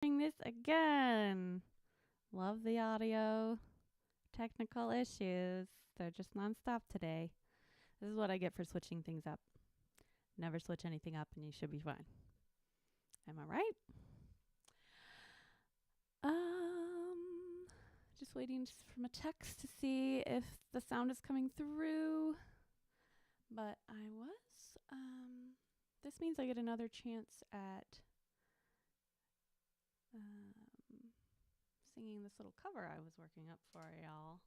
This again. Love the audio. Technical issues. They're just nonstop today. This is what I get for switching things up. Never switch anything up and you should be fine. Am I right? Just waiting from a text to see if the sound is coming through. But I was. This means I get another chance at singing this little cover I was working up for y'all.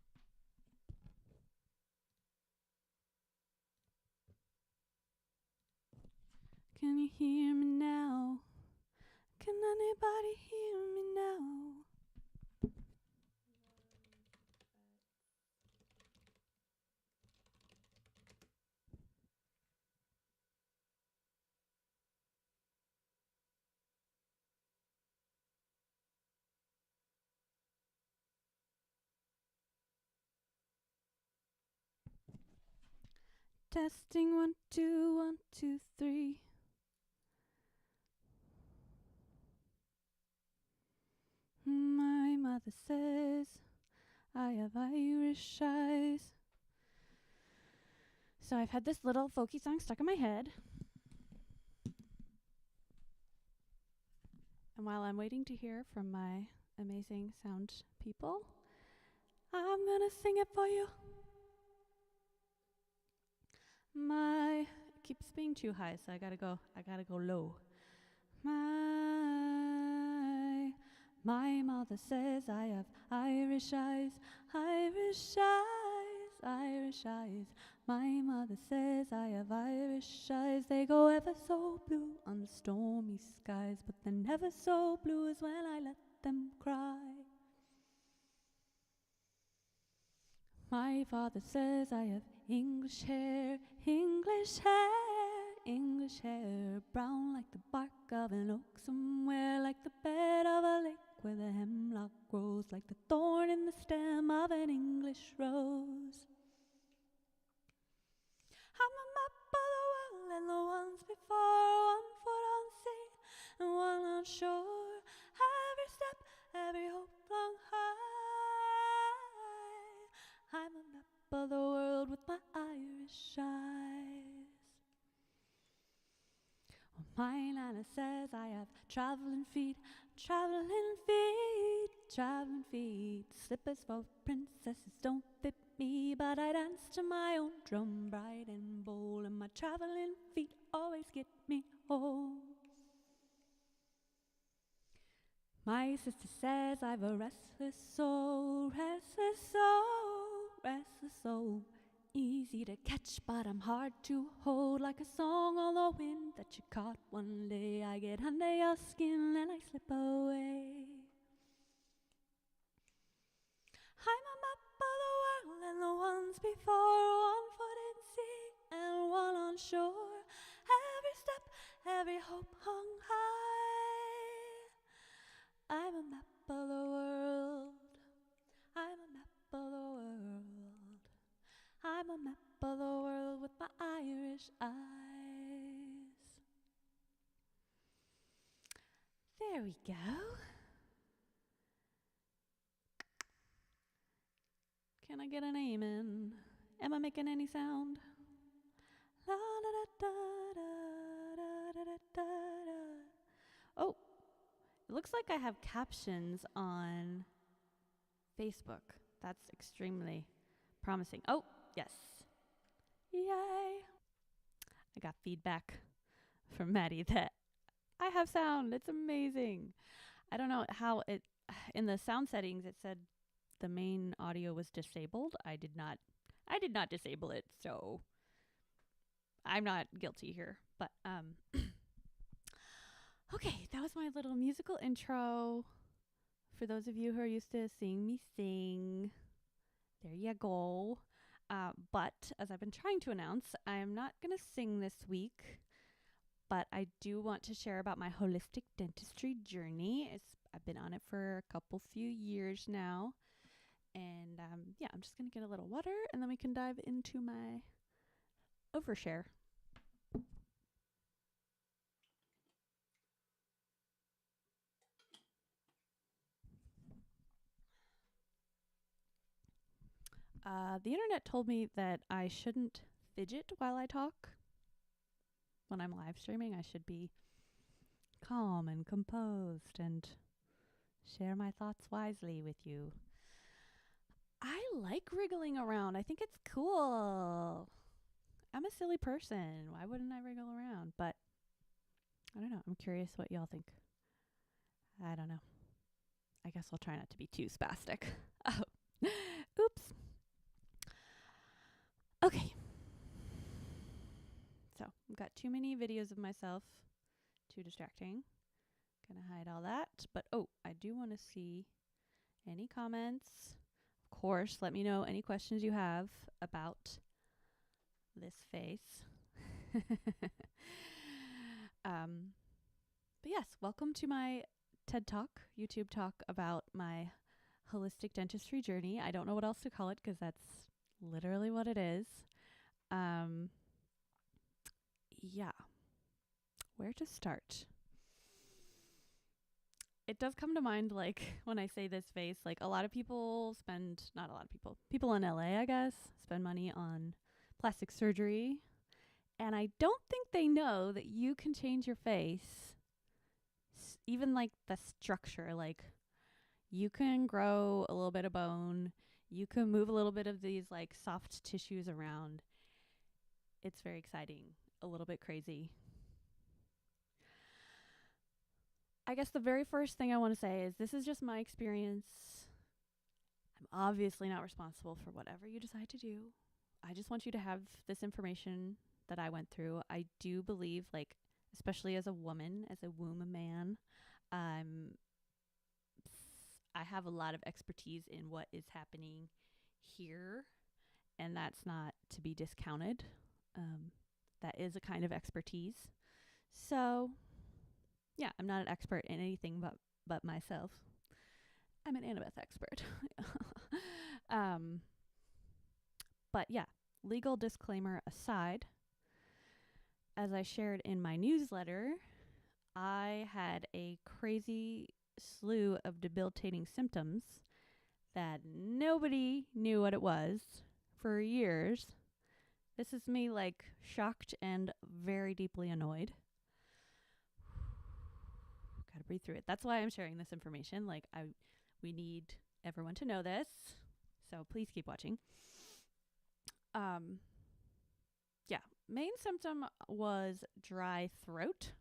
Can you hear me now? Can anybody hear me now? Testing 1 2 1 2 3. My mother says I have Irish eyes. So I've had this little folky song stuck in my head. And while I'm waiting to hear from my amazing sound people, I'm gonna sing it for you. It keeps being too high, so I gotta go low. My mother says I have Irish eyes, Irish eyes, Irish eyes. My mother says I have Irish eyes. They go ever so blue on the stormy skies, but they're never so blue as when I let them cry. My father says I have English hair, English hair, English hair. Brown like the bark of an oak somewhere, like the bed of a lake where the hemlock grows, like the thorn in the stem of an English rose. I'm a map of the world and the ones before, 1 foot on sea and 1 on shore. Every step, every hope flung high. I'm a map of the world with my Irish eyes. Well, my nana says I have traveling feet, traveling feet, traveling feet. Slippers for princesses don't fit me, but I dance to my own drum, bright and bold, and my traveling feet always get me home. My sister says I've a restless soul, restless soul, restless soul. Easy to catch, but I'm hard to hold, like a song on the wind that you caught one day. I get under your skin and I slip away. I'm a map of the world and the ones before, 1 foot in sea and 1 on shore. Every step, every hope hung high. I'm a map of the world. I'm a map of the world. I'm a map of the world with my Irish eyes. There we go. Can I get an amen? Am I making any sound? La da da da da da da da da. Oh, it looks like I have captions on Facebook. That's extremely promising. Oh, yes. Yay. I got feedback from Maddie that I have sound. It's amazing. I don't know how in the sound settings it said the main audio was disabled. I did not disable it, so I'm not guilty here. But okay, that was my little musical intro. For those of you who are used to seeing me sing, there you go. But as I've been trying to announce, I'm not going to sing this week, but I do want to share about my holistic dentistry journey. I've been on it for a few years now. And yeah, I'm just going to get a little water and then we can dive into my overshare. The internet told me that I shouldn't fidget while I talk. When I'm live streaming, I should be calm and composed and share my thoughts wisely with you. I like wriggling around. I think it's cool. I'm a silly person. Why wouldn't I wriggle around? But I don't know. I'm curious what y'all think. I don't know. I guess I'll try not to be too spastic. Oh, oops. Okay. So, I've got too many videos of myself. Too distracting. Gonna hide all that. But, I do want to see any comments. Of course, let me know any questions you have about this face. But yes, welcome to my TED Talk, YouTube talk about my holistic dentistry journey. I don't know what else to call it because that's literally what it is. Yeah. Where to start? It does come to mind, like, when I say this face, like, a lot of people not a lot of people in LA, I guess, spend money on plastic surgery. And I don't think they know that you can change your face, even like the structure. Like, you can grow a little bit of bone. You can move a little bit of these like soft tissues around. It's very exciting, a little bit crazy. I guess the very first thing I want to say is this is just my experience. I'm obviously not responsible for whatever you decide to do. I just want you to have this information that I went through. I do believe, like, especially as a woman, as a womb man, I have a lot of expertise in what is happening here, and that's not to be discounted. That is a kind of expertise. So, yeah, I'm not an expert in anything but myself. I'm an Annabeth expert. But yeah, legal disclaimer aside, as I shared in my newsletter, I had a crazy slew of debilitating symptoms that nobody knew what it was for years. This is me, like, shocked and very deeply annoyed. Gotta breathe through it. That's why I'm sharing this information. Like, we need everyone to know this. So please keep watching. Yeah, main symptom was dry throat.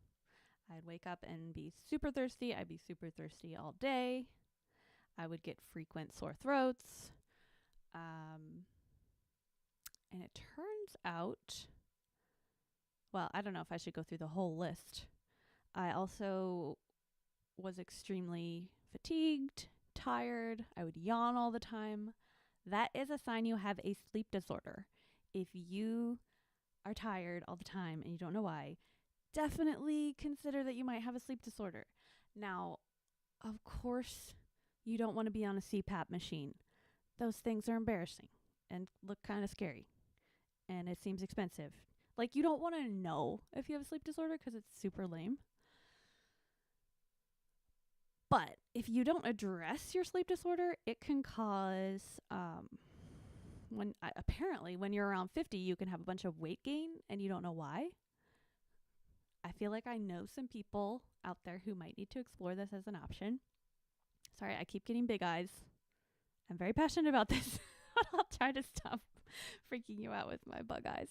I'd wake up and be super thirsty. I'd be super thirsty all day. I would get frequent sore throats. And it turns out, well, I don't know if I should go through the whole list. I also was extremely fatigued, tired. I would yawn all the time. That is a sign you have a sleep disorder. If you are tired all the time and you don't know why, definitely consider that you might have a sleep disorder. Now, of course, you don't want to be on a CPAP machine. Those things are embarrassing and look kind of scary. And it seems expensive. Like, you don't want to know if you have a sleep disorder because it's super lame. But if you don't address your sleep disorder, it can cause, apparently when you're around 50, you can have a bunch of weight gain and you don't know why. I feel like I know some people out there who might need to explore this as an option. Sorry, I keep getting big eyes. I'm very passionate about this. I'll try to stop freaking you out with my bug eyes.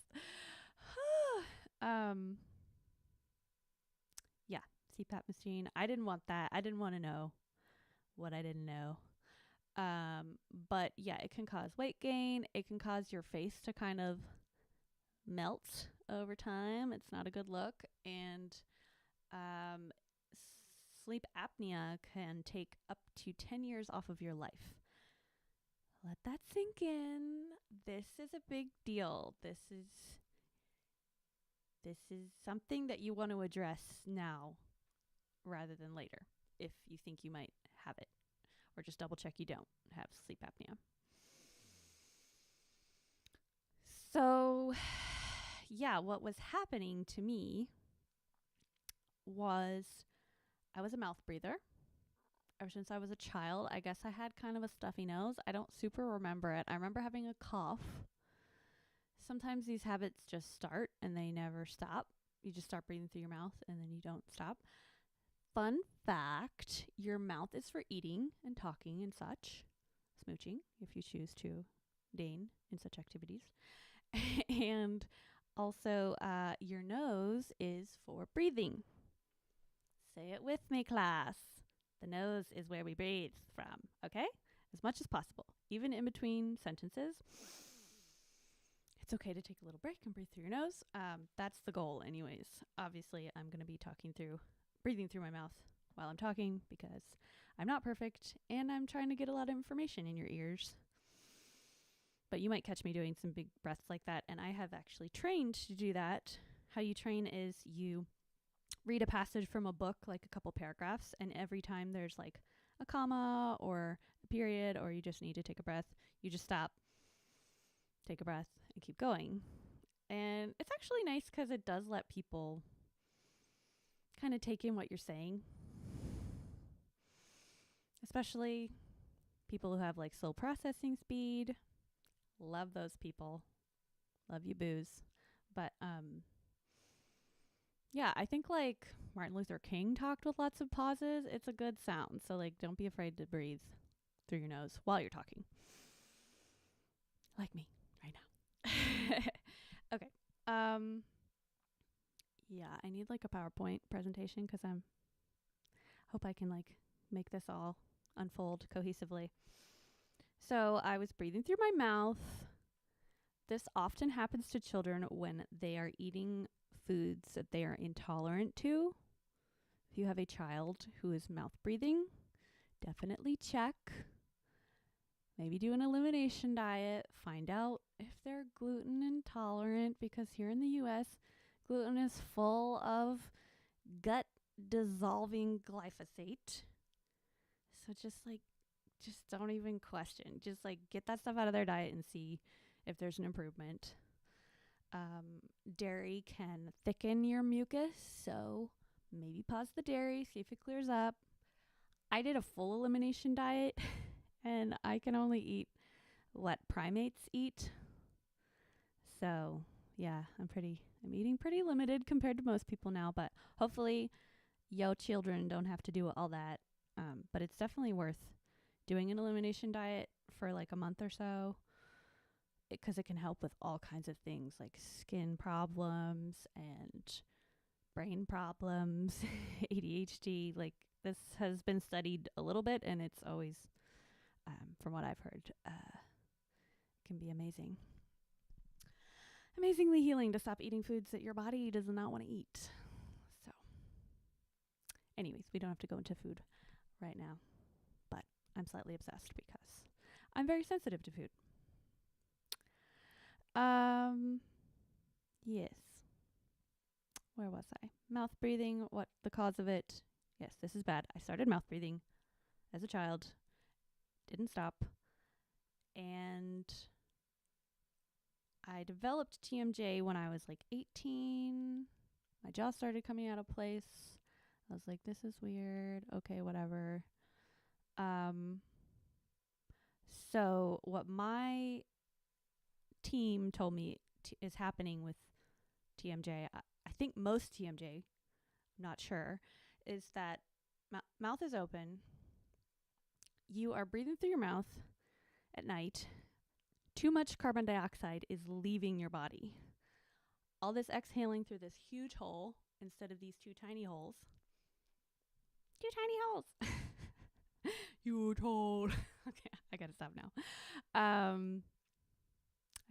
Yeah, CPAP machine. I didn't want that. I didn't want to know what I didn't know. But yeah, it can cause weight gain. It can cause your face to kind of melt over time. It's not a good look. And sleep apnea can take up to 10 years off of your life. Let that sink in. This is a big deal. This is something that you want to address now rather than later if you think you might have it, or just double check you don't have sleep apnea. So, yeah, what was happening to me was I was a mouth breather. ever since I was a child. I guess I had kind of a stuffy nose. I don't super remember it. I remember having a cough. Sometimes these habits just start and they never stop. You just start breathing through your mouth and then you don't stop. Fun fact, your mouth is for eating and talking and such. Smooching, if you choose to deign in such activities. And also, your nose is for breathing. Say it with me, class. The nose is where we breathe from, okay? As much as possible. Even in between sentences. It's okay to take a little break and breathe through your nose. That's the goal anyways. Obviously, I'm going to be breathing through my mouth while I'm talking because I'm not perfect and I'm trying to get a lot of information in your ears. But you might catch me doing some big breaths like that, and I have actually trained to do that. How you train is you read a passage from a book, like a couple paragraphs, and every time there's like a comma or a period or you just need to take a breath, you just stop, take a breath, and keep going. And it's actually nice because it does let people kind of take in what you're saying, especially people who have like slow processing speed. Love those people. Love you, booze. But yeah, I think like Martin Luther King talked with lots of pauses. It's a good sound. So like don't be afraid to breathe through your nose while you're talking. Like me right now. Okay. Yeah, I need like a PowerPoint presentation because hope I can like make this all unfold cohesively. So I was breathing through my mouth. This often happens to children when they are eating foods that they are intolerant to. If you have a child who is mouth breathing, definitely check. Maybe do an elimination diet. Find out if they're gluten intolerant because here in the US, gluten is full of gut dissolving glyphosate. So just don't even question. Just like get that stuff out of their diet and see if there's an improvement. Dairy can thicken your mucus, so maybe pause the dairy, see if it clears up. I did a full elimination diet and I can only eat what primates eat. So yeah, I'm eating pretty limited compared to most people now, but hopefully yo children don't have to do all that. But it's definitely worth doing an elimination diet for like a month or so because it can help with all kinds of things like skin problems and brain problems, ADHD. Like this has been studied a little bit and it's always, from what I've heard, can be amazing. Amazingly healing to stop eating foods that your body does not want to eat. So anyways, we don't have to go into food right now, but I'm slightly obsessed because I'm very sensitive to food. Yes. Where was I? Mouth breathing, what the cause of it? Yes, this is bad. I started mouth breathing as a child, didn't stop, and I developed TMJ when I was like 18. My jaw started coming out of place. I was like, this is weird. Okay, whatever. So what my team told me is happening with TMJ, I think most TMJ, not sure, is that mouth is open. You are breathing through your mouth at night. Too much carbon dioxide is leaving your body. All this exhaling through this huge hole instead of these two tiny holes. Two tiny holes. Huge hole. Okay, I gotta stop now.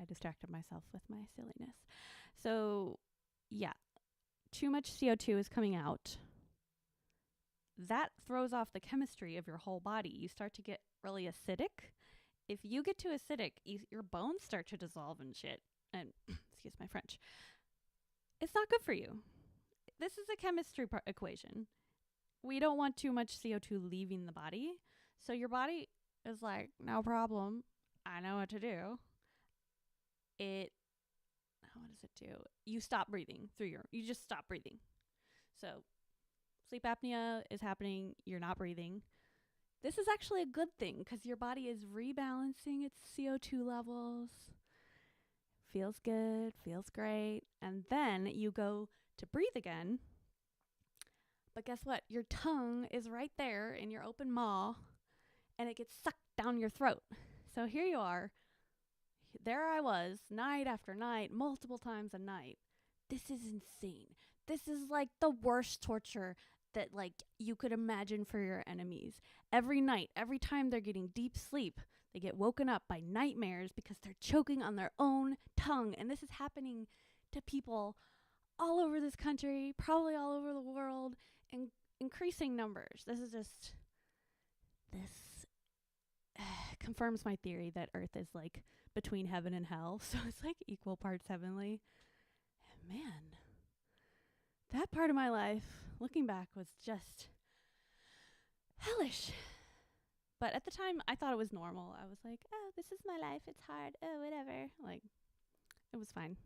I distracted myself with my silliness. So, yeah, too much CO2 is coming out. That throws off the chemistry of your whole body. You start to get really acidic. If you get too acidic, your bones start to dissolve and shit. And, excuse my French. It's not good for you. This is a chemistry equation. We don't want too much CO2 leaving the body. So your body is like, no problem. I know what to do. What does it do? You stop breathing you just stop breathing. So sleep apnea is happening. You're not breathing. This is actually a good thing because your body is rebalancing its CO2 levels. Feels good, feels great. And then you go to breathe again. But guess what? Your tongue is right there in your open maw and it gets sucked down your throat. So here you are. There I was, night after night, multiple times a night. This is insane. This is like the worst torture that like you could imagine for your enemies. Every night, every time they're getting deep sleep, they get woken up by nightmares because they're choking on their own tongue. And this is happening to people all over this country, probably all over the world, in increasing numbers. This confirms my theory that Earth is like between heaven and hell. So it's like equal parts heavenly. And man, that part of my life, looking back, was just hellish. But at the time, I thought it was normal. I was like, oh, this is my life. It's hard. Oh, whatever. Like, it was fine.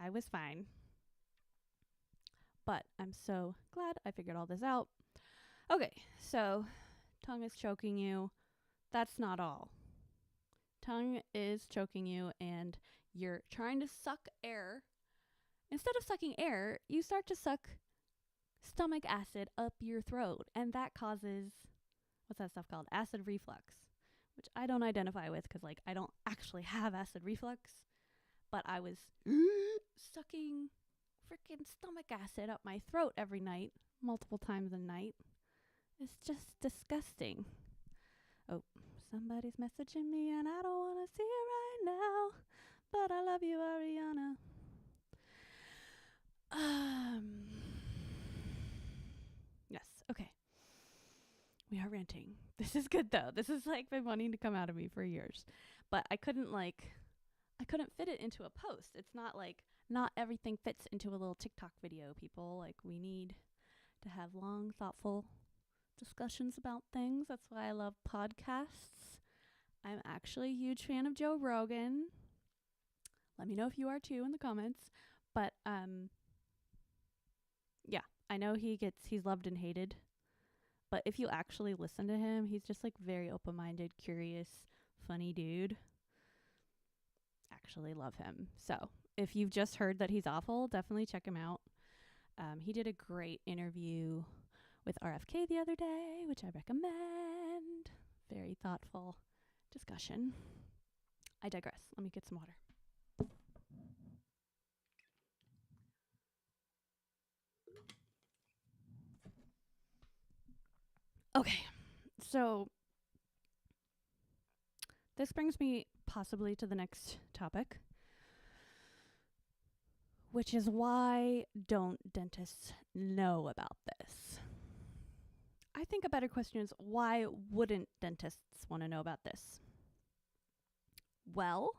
I was fine. But I'm so glad I figured all this out. Okay, so tongue is choking you. That's not all. Tongue is choking you and you're trying to suck air. Instead of sucking air, you start to suck stomach acid up your throat. And that causes, what's that stuff called? Acid reflux, which I don't identify with because like I don't actually have acid reflux. But I was sucking freaking stomach acid up my throat every night, multiple times a night. It's just disgusting. Oh, somebody's messaging me and I don't want to see it right now, but I love you, Ariana. Yes, okay. We are ranting. This is good though. This has like been wanting to come out of me for years, but I couldn't fit it into a post. It's not like not everything fits into a little TikTok video, people. Like we need to have long, thoughtful discussions about things. That's why I love podcasts. I'm actually a huge fan of Joe Rogan. Let me know if you are too in the comments. But yeah, I know he's loved and hated. But if you actually listen to him, he's just like very open-minded, curious, funny dude. Actually love him. So if you've just heard that he's awful, definitely check him out. He did a great interview with RFK the other day, which I recommend. Very thoughtful discussion. I digress. Let me get some water. Okay, so this brings me possibly to the next topic, which is why don't dentists know about this? I think a better question is why wouldn't dentists want to know about this? Well,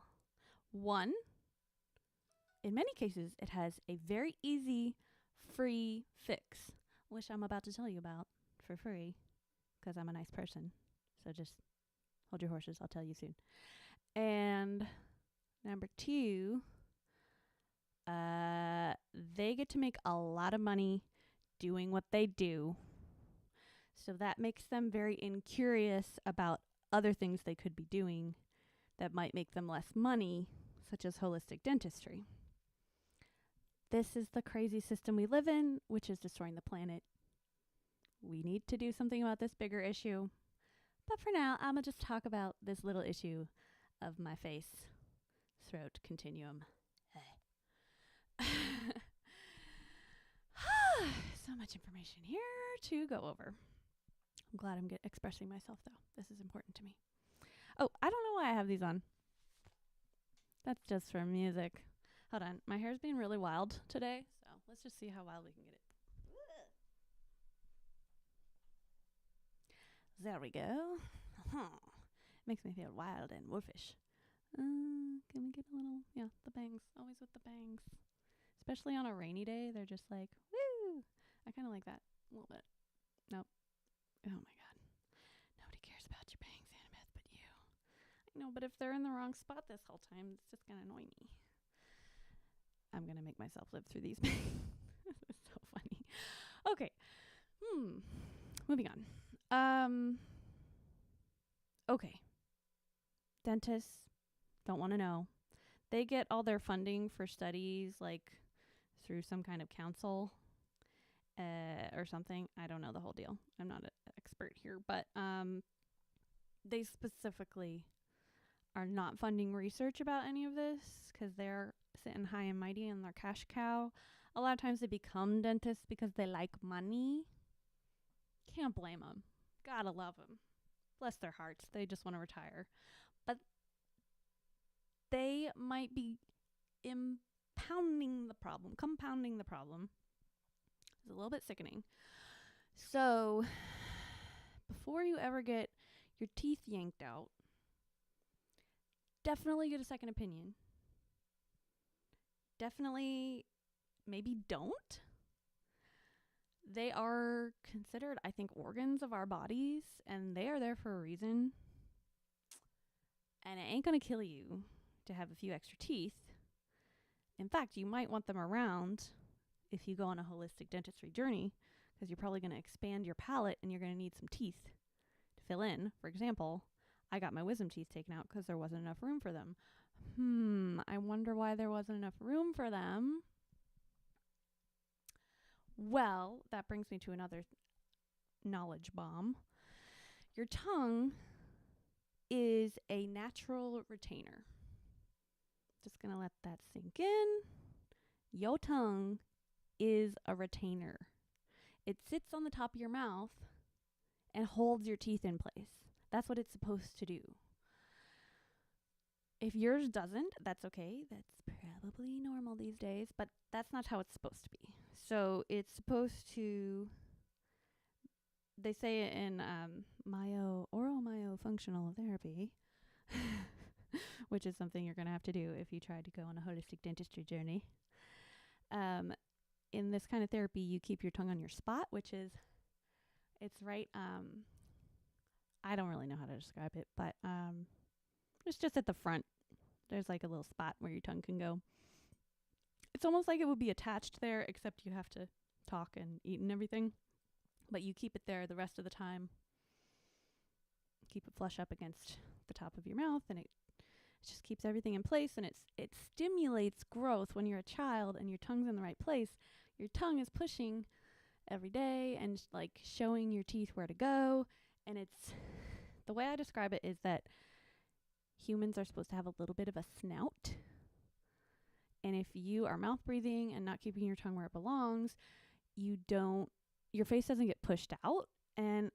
one, in many cases, it has a very easy, free fix, which I'm about to tell you about for free because I'm a nice person. So just hold your horses. I'll tell you soon. And number two, they get to make a lot of money doing what they do. So that makes them very incurious about other things they could be doing that might make them less money, such as holistic dentistry. This is the crazy system we live in, which is destroying the planet. We need to do something about this bigger issue. But for now, I'm going to just talk about this little issue of my face, throat continuum. So much information here to go over. I'm glad I'm expressing myself, though. This is important to me. Oh, I don't know why I have these on. That's just for music. Hold on. My hair's being really wild today, so let's just see how wild we can get it. There we go. Makes me feel wild and wolfish. Can we get a little, the bangs. Always with the bangs. Especially on a rainy day, they're just like, woo! I kind of like that a little bit. Nope. Oh my God. Nobody cares about your bangs, Annabeth, but you. I know, but if they're in the wrong spot this whole time, it's just going to annoy me. I'm going to make myself live through these bangs. This is so funny. Okay. Moving on. Okay. Dentists don't want to know. They get all their funding for studies like through some kind of council or something. I don't know the whole deal. I'm not an expert here, but they specifically are not funding research about any of this because they're sitting high and mighty and they're cash cow. A lot of times they become dentists because they like money. Can't blame them. Gotta love them. Bless their hearts. They just want to retire. But they might be compounding the problem. It's a little bit sickening. So, before you ever get your teeth yanked out, definitely get a second opinion. Definitely, maybe don't. They are considered, I think, organs of our bodies, and they are there for a reason. And it ain't going to kill you to have a few extra teeth. In fact, you might want them around if you go on a holistic dentistry journey, because you're probably going to expand your palate and you're going to need some teeth to fill in. For example, I got my wisdom teeth taken out because there wasn't enough room for them. I wonder why there wasn't enough room for them. Well, that brings me to another knowledge bomb. Your tongue is a natural retainer. Just going to let that sink in. Your tongue is a retainer. It sits on the top of your mouth and holds your teeth in place. That's what it's supposed to do. If yours doesn't, that's okay. That's probably normal these days, but that's not how it's supposed to be. So it's supposed to, they say it in Oromyofunctional therapy, which is something you're going to have to do if you try to go on a holistic dentistry journey. In this kind of therapy, you keep your tongue on your spot, which is, it's right, I don't really know how to describe it, but it's just at the front. There's like a little spot where your tongue can go. It's almost like it would be attached there, except you have to talk and eat and everything. But you keep it there the rest of the time. Keep it flush up against the top of your mouth, and it just keeps everything in place, and it stimulates growth when you're a child and your tongue's in the right place. Your tongue is pushing every day and like showing your teeth where to go. And it's, the way I describe it is that humans are supposed to have a little bit of a snout. And if you are mouth breathing and not keeping your tongue where it belongs, your face doesn't get pushed out. And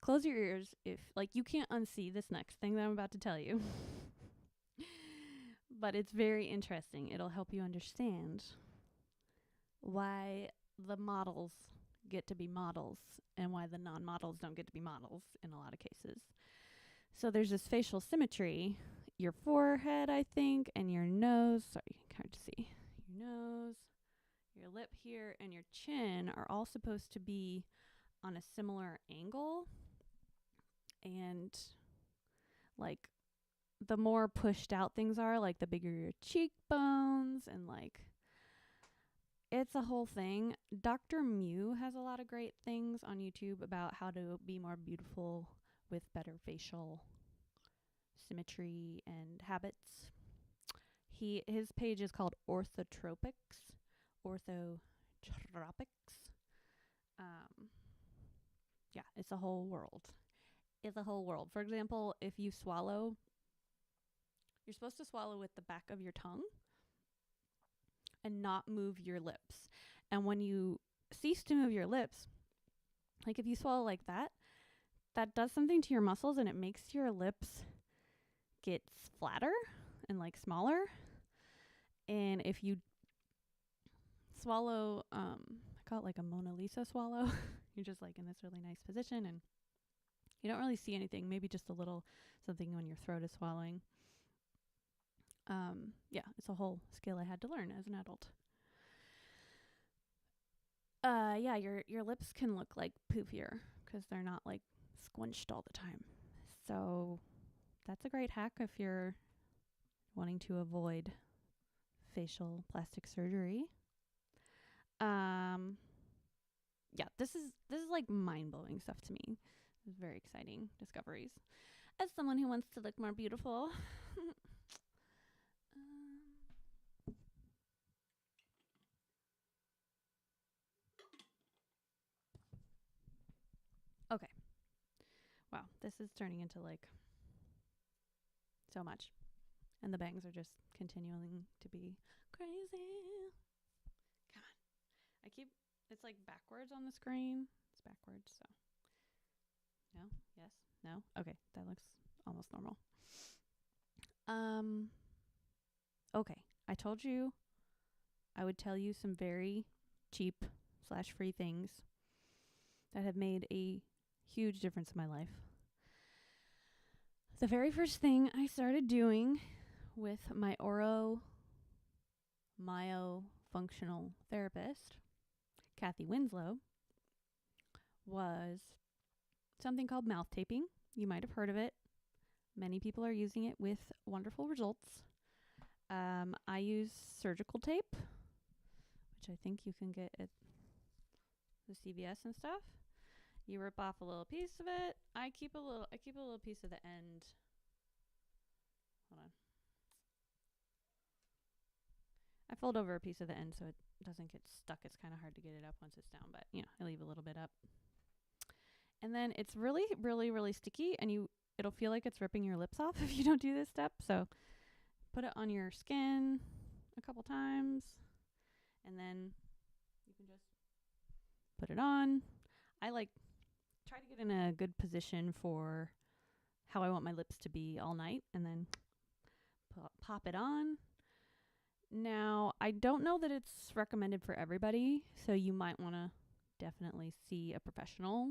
close your ears if, like, you can't unsee this next thing that I'm about to tell you. But it's very interesting. It'll help you understand why the models get to be models and why the non-models don't get to be models in a lot of cases. So there's this facial symmetry. Your forehead, I think, and your nose, sorry, hard to see. Your nose, your lip here, and your chin are all supposed to be on a similar angle. And like the more pushed out things are, like the bigger your cheekbones, and like it's a whole thing. Dr. Mew has a lot of great things on YouTube about how to be more beautiful with better facial symmetry and habits. His page is called Orthotropics. Yeah, it's a whole world. For example, if you swallow, you're supposed to swallow with the back of your tongue and not move your lips. And when you cease to move your lips, like if you swallow like that, that does something to your muscles and it makes your lips get flatter and like smaller. And if you swallow, I call it like a Mona Lisa swallow. You're just like in this really nice position and you don't really see anything, maybe just a little something when your throat is swallowing. Yeah, it's a whole skill I had to learn as an adult. Yeah, your lips can look like poofier because they're not like squinched all the time. So that's a great hack if you're wanting to avoid facial plastic surgery. yeah, this is like mind-blowing stuff to me. It's very exciting discoveries. As someone who wants to look more beautiful. Okay. Wow, this is turning into like so much. And the bangs are just continuing to be crazy. Come on. It's like backwards on the screen. It's backwards, so. No? Yes? No? Okay, that looks almost normal. Okay, I told you I would tell you some very cheap / free things that have made a huge difference in my life. The very first thing I started doing with my Oromyofunctional therapist, Kathy Winslow, was something called mouth taping. You might have heard of it. Many people are using it with wonderful results. I use surgical tape, which I think you can get at the CVS and stuff. You rip off a little piece of it. I keep a little piece of the end. Hold on. I fold over a piece of the end so it doesn't get stuck. It's kind of hard to get it up once it's down, but I leave a little bit up. And then it's really, really, really sticky, and it'll feel like it's ripping your lips off if you don't do this step. So put it on your skin a couple times, and then you can just put it on. I try to get in a good position for how I want my lips to be all night, and then pop it on. Now, I don't know that it's recommended for everybody, so you might want to definitely see a professional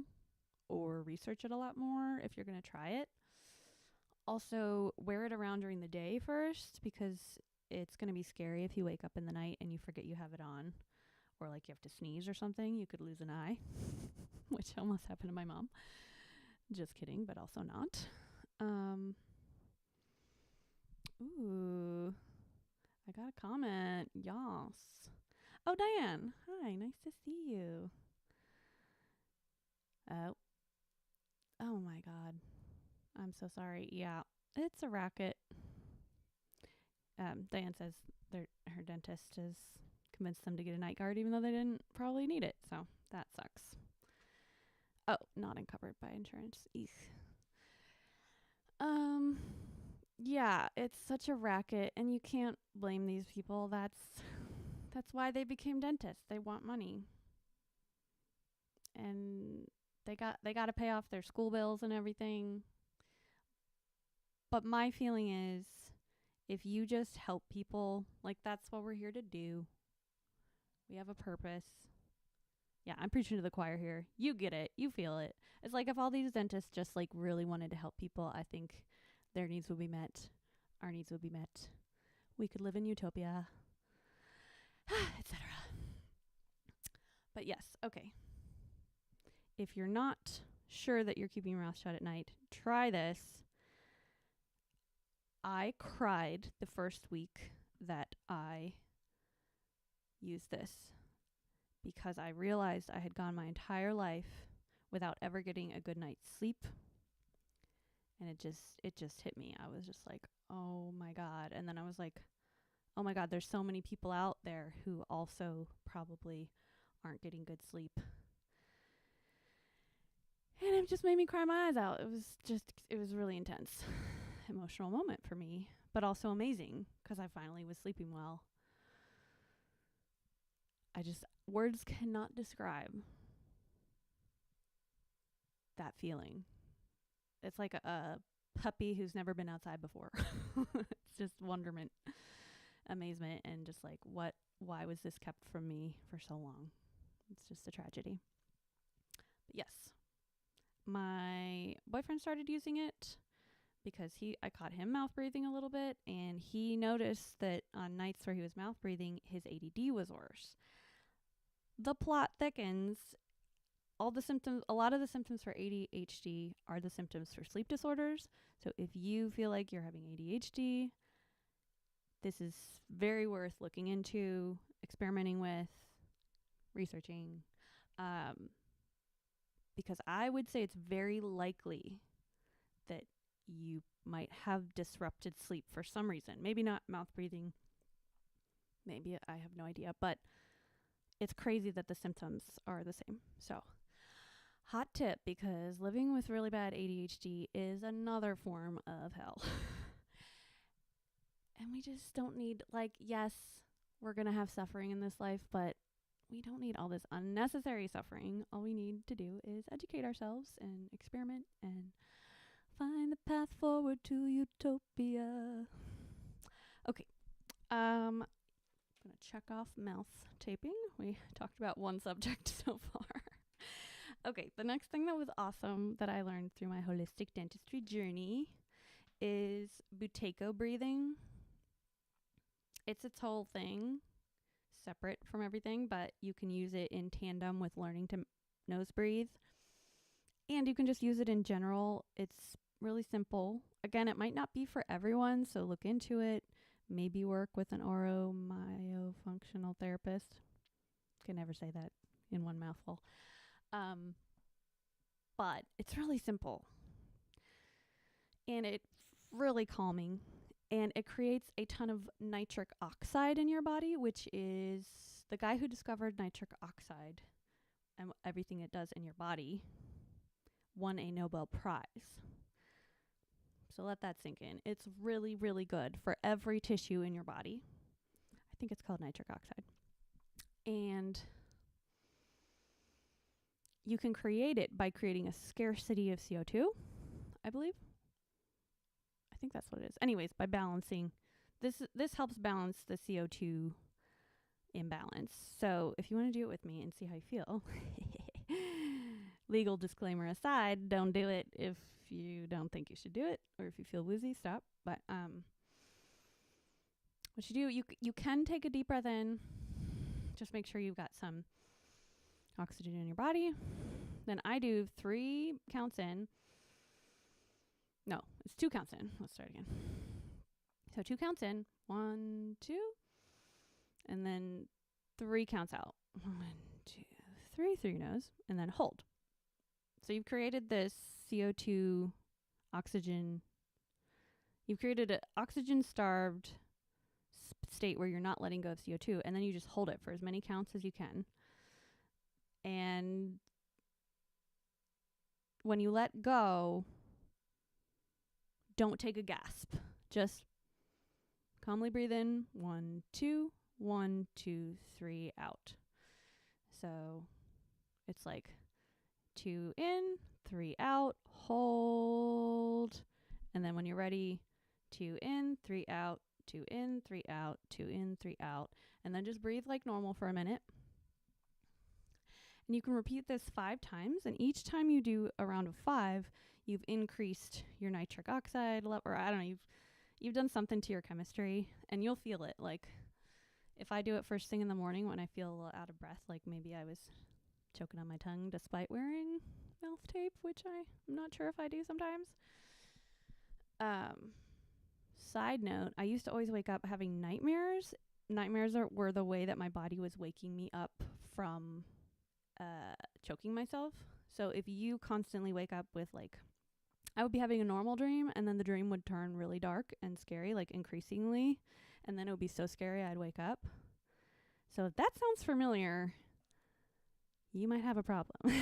or research it a lot more if you're going to try it. Also, wear it around during the day first, because it's going to be scary if you wake up in the night and you forget you have it on, or like you have to sneeze or something. You could lose an eye, which almost happened to my mom. Just kidding, but also not. Ooh, I got a comment. Yas. Oh, Diane. Hi, nice to see you. Oh my God. I'm so sorry. Yeah, it's a racket. Diane says her dentist has convinced them to get a night guard even though they didn't probably need it. So that sucks. Oh, not covered by insurance. Eek. Yeah, it's such a racket, and you can't blame these people. That's why they became dentists. They want money. And they got to pay off their school bills and everything. But my feeling is, if you just help people, like, that's what we're here to do. We have a purpose. Yeah, I'm preaching to the choir here. You get it. You feel it. It's like if all these dentists just like really wanted to help people, I think their needs would be met. Our needs would be met. We could live in utopia, etc. But yes, okay. If you're not sure that you're keeping your mouth shut at night, try this. I cried the first week that I used this, because I realized I had gone my entire life without ever getting a good night's sleep. And it just hit me. I was just like, oh my God. And then I was like, oh my God, there's so many people out there who also probably aren't getting good sleep. And it just made me cry my eyes out. It was really intense, emotional moment for me, but also amazing because I finally was sleeping well. Words cannot describe that feeling. It's like a puppy who's never been outside before. It's just wonderment, amazement, and just like, why was this kept from me for so long? It's just a tragedy. But yes, my boyfriend started using it because I caught him mouth breathing a little bit, and he noticed that on nights where he was mouth breathing, his ADD was worse. The plot thickens. A lot of the symptoms for ADHD are the symptoms for sleep disorders. So if you feel like you're having ADHD, this is very worth looking into, experimenting with, researching. Because I would say it's very likely that you might have disrupted sleep for some reason. Maybe not mouth breathing. Maybe, I have no idea. But it's crazy that the symptoms are the same. So, hot tip, because living with really bad ADHD is another form of hell. And we just don't need, like, yes, we're going to have suffering in this life, but we don't need all this unnecessary suffering. All we need to do is educate ourselves and experiment and find the path forward to utopia. Okay. I'm going to check off mouth taping. We talked about one subject so far. Okay, the next thing that was awesome that I learned through my holistic dentistry journey is Buteyko breathing. It's its whole thing, separate from everything, but you can use it in tandem with learning to nose breathe. And you can just use it in general. It's really simple. Again, it might not be for everyone, so look into it. Maybe work with an oromyofunctional therapist. Can never say that in one mouthful. But it's really simple. And it's really calming. And it creates a ton of nitric oxide in your body, which is the guy who discovered nitric oxide and everything it does in your body won a Nobel Prize. So let that sink in. It's really, really good for every tissue in your body. I think it's called nitric oxide. And you can create it by creating a scarcity of CO2, I believe. I think that's what it is. Anyways, by balancing, this helps balance the CO2 imbalance. So if you want to do it with me and see how you feel, legal disclaimer aside, don't do it if you don't think you should do it, or if you feel woozy, stop. But what you do, you can take a deep breath in. Just make sure you've got some oxygen in your body. Then I do 3 counts in. No, it's 2 counts in. Let's start again. So 2 counts in. 1, 2. And then 3 counts out. 1, 2, 3 through your nose. And then hold. So you've created this CO2 oxygen. You've created an oxygen-starved state where you're not letting go of CO2. And then you just hold it for as many counts as you can. And when you let go, don't take a gasp. Just calmly breathe in. 1, 2, 1, 2, 3 out. So it's like 2 in, 3 out, hold. And then when you're ready, 2 in, 3 out, 2 in, 3 out, 2 in, 3 out. And then just breathe like normal for a minute. And you can repeat this 5 times. And each time you do a round of 5, you've increased your nitric oxide level, or I don't know, you've done something to your chemistry, and you'll feel it. Like if I do it first thing in the morning when I feel a little out of breath, like maybe I was choking on my tongue despite wearing mouth tape, which I'm not sure if I do sometimes. Side note, I used to always wake up having nightmares. Nightmares were the way that my body was waking me up from choking myself. So if you constantly wake up with like, I would be having a normal dream, and then the dream would turn really dark and scary, like increasingly, and then it would be so scary I'd wake up. So if that sounds familiar, you might have a problem.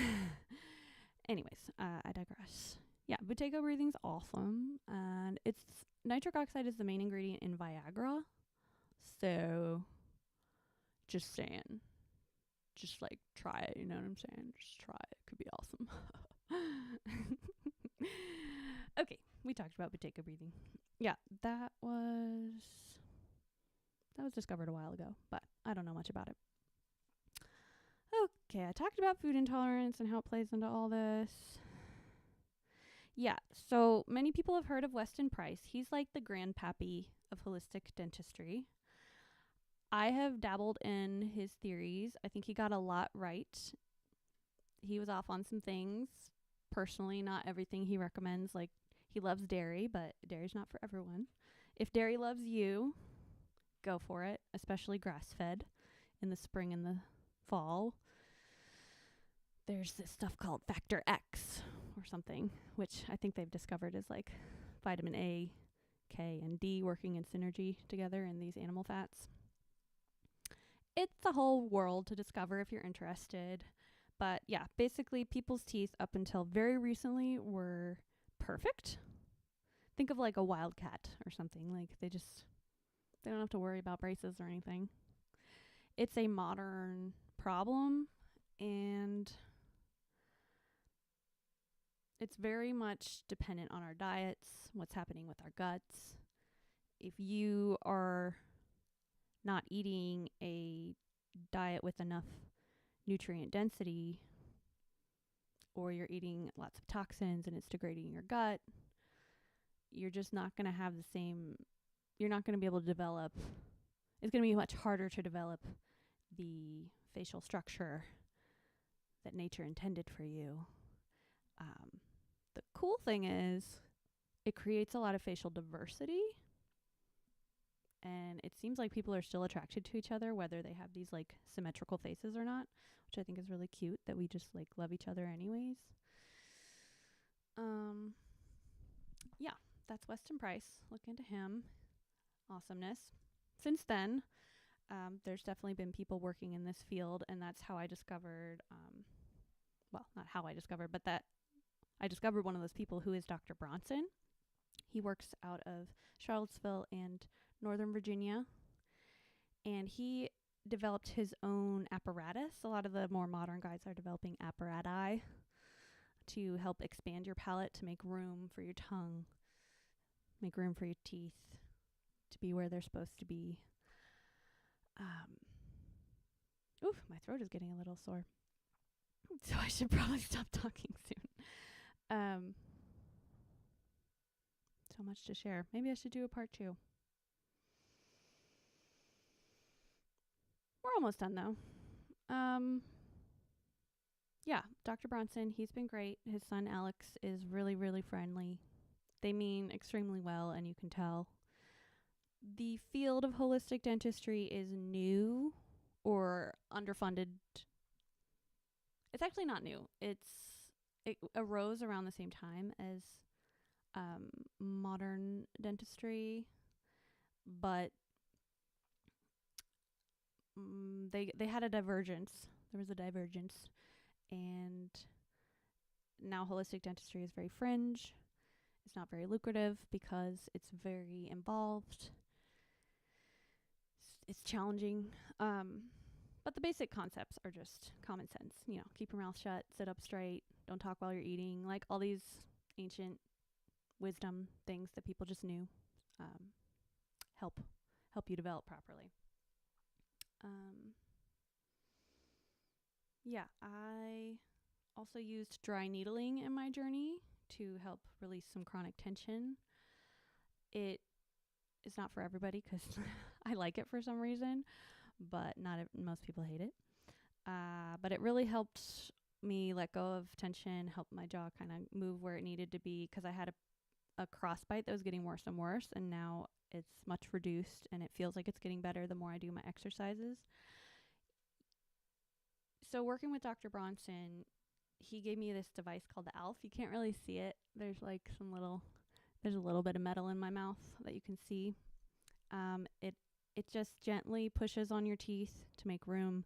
Anyways, I digress. Yeah, Buteyko breathing's awesome, and nitric oxide is the main ingredient in Viagra. So just saying. Just like try it, you know what I'm saying? Just try it. It could be awesome. Okay, we talked about Buteyko breathing. Yeah, that was discovered a while ago, but I don't know much about it. Okay, I talked about food intolerance and how it plays into all this. Yeah, so many people have heard of Weston Price. He's like the grandpappy of holistic dentistry. I have dabbled in his theories. I think he got a lot right. He was off on some things. Personally, not everything he recommends. Like, he loves dairy, but dairy's not for everyone. If dairy loves you, go for it, especially grass-fed in the spring and the fall. there's this stuff called factor X or something, which I think they've discovered is like vitamin A, K, and D working in synergy together in these animal fats. It's a whole world to discover if you're interested. But yeah, basically people's teeth up until very recently were perfect. Think of like a wildcat or something. Like they don't have to worry about braces or anything. It's a modern problem, and it's very much dependent on our diets, what's happening with our guts. If you are not eating a diet with enough nutrient density, or you're eating lots of toxins and it's degrading your gut, you're just not going to have the same, you're not going to be able to develop, it's going to be much harder to develop the facial structure that nature intended for you. The cool thing is it creates a lot of facial diversity, and it seems like people are still attracted to each other whether they have these like symmetrical faces or not, which I think is really cute that we just like love each other anyways. Yeah, that's Weston Price. Look into him. Awesomeness. Since then, there's definitely been people working in this field, and that's how I discovered, well, not how I discovered, but that I discovered one of those people who is Dr. Bronson. He works out of Charlottesville and Northern Virginia, and he developed his own apparatus. A lot of the more modern guys are developing apparati to help expand your palate, to make room for your tongue, make room for your teeth to be where they're supposed to be. Oof, my throat is getting a little sore, so I should probably stop talking soon. So much to share. Maybe I should do a part 2. We're almost done though. Yeah, Dr. Bronson, he's been great. His son Alex is really, really friendly. They mean extremely well, and you can tell. The field of holistic dentistry is new or underfunded. It's actually not new. It arose around the same time as modern dentistry, but they had a divergence. There was a divergence, and now holistic dentistry is very fringe. It's not very lucrative because it's very involved. It's challenging. But the basic concepts are just common sense. You know, keep your mouth shut, sit up straight, don't talk while you're eating. Like all these ancient wisdom things that people just knew help you develop properly. Yeah, I also used dry needling in my journey to help release some chronic tension. It is not for everybody because I like it for some reason, but most people hate it. But it really helped me let go of tension, help my jaw kind of move where it needed to be, because I had a crossbite that was getting worse and worse, and now it's much reduced and it feels like it's getting better the more I do my exercises. So working with Dr. Bronson, he gave me this device called the ALF. You can't really see it. There's a little bit of metal in my mouth that you can see. It just gently pushes on your teeth to make room,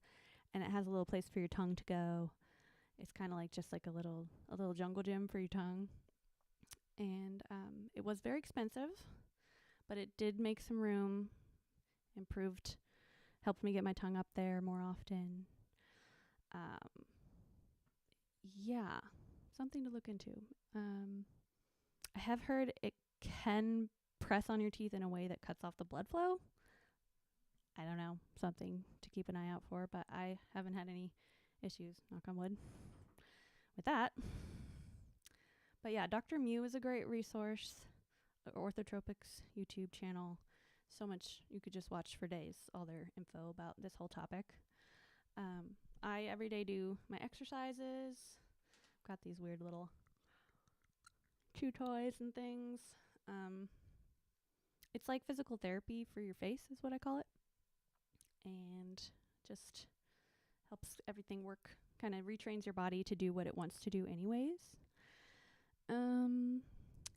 and it has a little place for your tongue to go. It's kind of like just like a little jungle gym for your tongue. And it was very expensive, but it did make some room, helped me get my tongue up there more often. Yeah, something to look into. I have heard it can press on your teeth in a way that cuts off the blood flow. I don't know, something to keep an eye out for, but I haven't had any issues, knock on wood, with that. But yeah, Dr. Mew is a great resource. Orthotropics YouTube channel. So much you could just watch for days, all their info about this whole topic. I every day do my exercises. Got these weird little chew toys and things. It's like physical therapy for your face is what I call it. And just helps everything work kind of retrains your body to do what it wants to do anyways.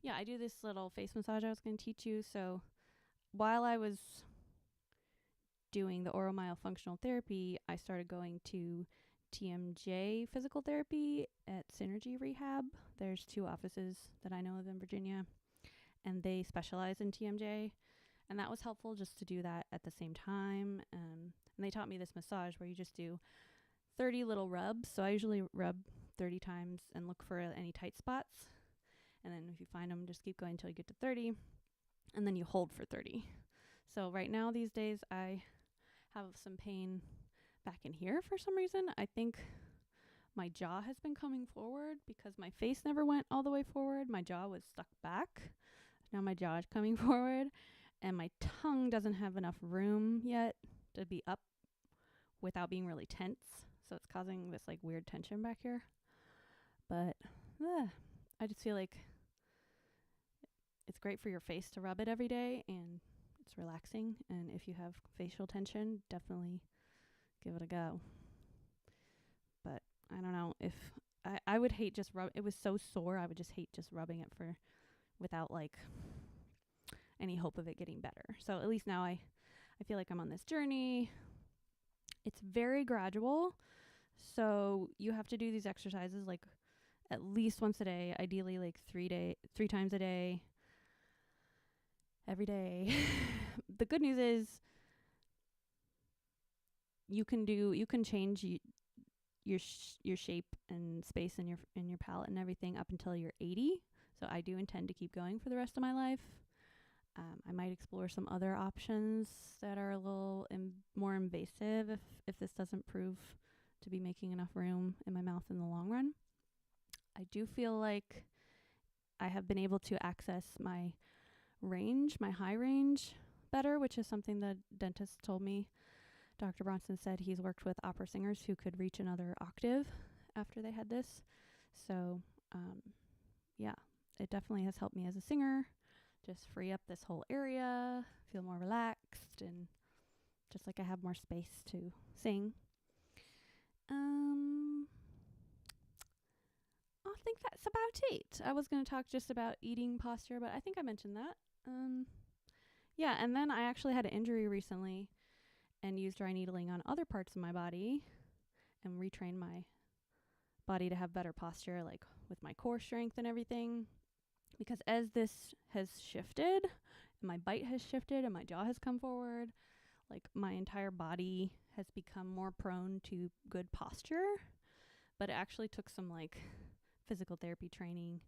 Yeah, I do this little face massage I was going to teach you. So while I was doing the oromyofunctional therapy, I started going to TMJ physical therapy at Synergy Rehab. There's 2 offices that I know of in Virginia, and they specialize in TMJ. And that was helpful just to do that at the same time. And they taught me this massage where you just do 30 little rubs. So I usually rub 30 times and look for any tight spots. And then if you find them, just keep going until you get to 30. And then you hold for 30. So right now, these days, I have some pain back in here for some reason. I think my jaw has been coming forward because my face never went all the way forward. My jaw was stuck back. Now my jaw is coming forward. And my tongue doesn't have enough room yet to be up without being really tense. So it's causing this like weird tension back here. But I just feel like it's great for your face to rub it every day, and it's relaxing. And if you have facial tension, definitely give it a go. But I don't know if I would hate just it was so sore. I would just hate just rubbing it without like any hope of it getting better. So at least now I feel like I'm on this journey. It's very gradual. So you have to do these exercises like at least once a day, ideally like 3 times a day, every day. The good news is you can change your shape and space in your palate and everything up until you're 80. So I do intend to keep going for the rest of my life. I might explore some other options that are a little more invasive if this doesn't prove to be making enough room in my mouth in the long run. I do feel like I have been able to access my high range better, which is something the dentist told me. Dr. Bronson said he's worked with opera singers who could reach another octave after they had this. So, yeah, it definitely has helped me as a singer. Just free up this whole area, feel more relaxed, and just like I have more space to sing. I think that's about it. I was going to talk just about eating posture, but I think I mentioned that. Yeah, and then I actually had an injury recently and used dry needling on other parts of my body and retrained my body to have better posture, like with my core strength and everything. Because as this has shifted, and my bite has shifted, and my jaw has come forward, like my entire body has become more prone to good posture. But it actually took some like physical therapy training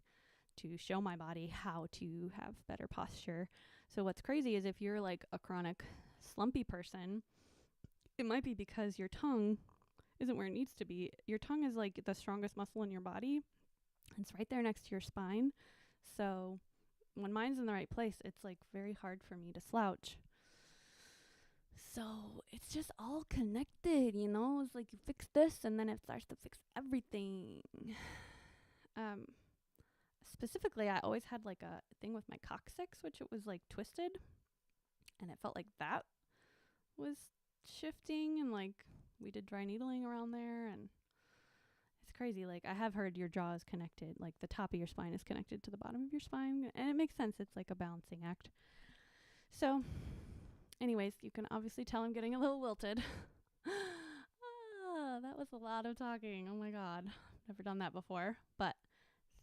to show my body how to have better posture. So what's crazy is if you're like a chronic slumpy person, it might be because your tongue isn't where it needs to be. Your tongue is like the strongest muscle in your body. It's right there next to your spine. So when mine's in the right place, it's like very hard for me to slouch. So it's just all connected, you know? It's like you fix this and then it starts to fix everything. Specifically, I always had like a thing with my coccyx, which it was like twisted. And it felt like that was shifting, and like we did dry needling around there, and it's crazy. Like I have heard your jaw is connected, like the top of your spine is connected to the bottom of your spine, and it makes sense. It's like a balancing act. So anyways, you can obviously tell I'm getting a little wilted. That was a lot of talking. Oh my God. Never done that before. But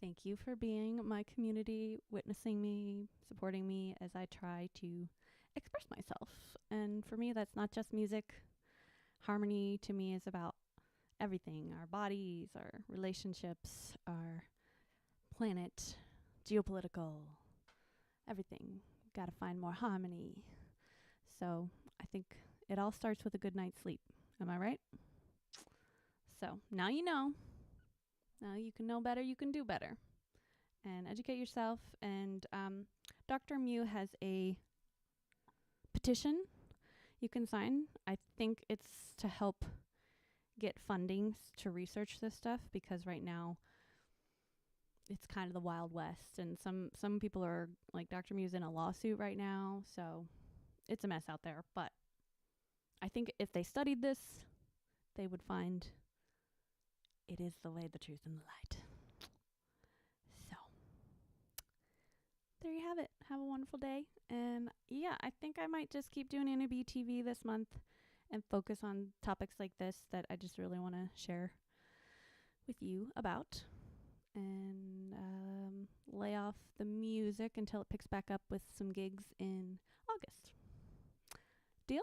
thank you for being my community, witnessing me, supporting me as I try to express myself. And for me, that's not just music. Harmony to me is about everything, our bodies, our relationships, our planet, geopolitical, everything. Got to find more harmony. So I think it all starts with a good night's sleep. Am I right? So now you know. Now you can know better, you can do better. And educate yourself. And Dr. Mew has a petition you can sign. I think it's to help get funding to research this stuff, because right now it's kind of the Wild West, and some people are like, Dr. Mew's in a lawsuit right now, so it's a mess out there. But I think if they studied this, they would find it is the way, the truth, and the light. So, there you have it. Have a wonderful day. And yeah, I think I might just keep doing Annie TV this month and focus on topics like this that I just really want to share with you about. And lay off the music until it picks back up with some gigs in August. Deal?